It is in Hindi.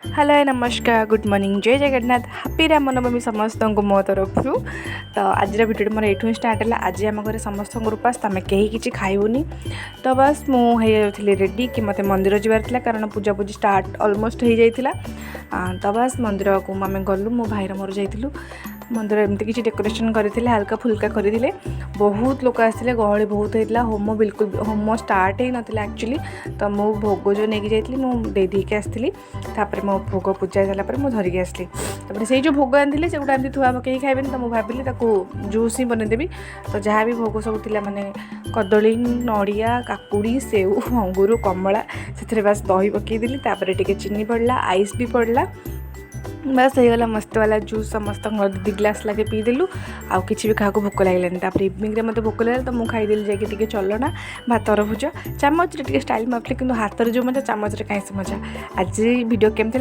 हेलो नमस्कार गुड मॉर्निंग जय जगन्नाथ हैप्पी राम नवमी समस्त को मो तरफ तो आज भिडियो मोर ये स्टार्ट है। आज आम घर समस्त उपास तुम कहीं किसी खाइबुनी तो बस मुझे रेडी कि मत मंदिर जबार कारण पूजा पूजी स्टार्ट ऑलमोस्ट हो जाता तो बस मंदिर को आम गलु मो भाईर मोर जाइलु मंदिर एमती किसी डेकोरेशन करते हल्का फुल्का करते बहुत लोग आसते गहली बहुत होता होम बिल्कुल होम स्टार्ट ही नाला एक्चुअली तो मु भोग जो नहीं जाइली मुझे देके आसती मो भोग पूजा सारापर मुझे धरिकी आसली से जो भोग आनी से गोटे एमती थुआ पकई खाइबे तो मुझे भाविली जूस ही बनईदेवी तो जहाँ भी भोग सब थी मैंने कदली नड़िया काकुड़ी सेव अंगूर कमला से बस दही पकईदेली टे चीनी पड़ला आइस भी पड़ला बस होगा मस्त वाला जूस समस्त 2 ग्लास लगे पीदेलु आउ कि भी क्या भोक लगे इवनिंग में मत भोक लगे तो मुझे खाईदेली जाकि चलना भात तरभुज चामच स्टाइल मारती कि हाथ में जो मजा चामच कहीं से मजा आज वीडियो केमती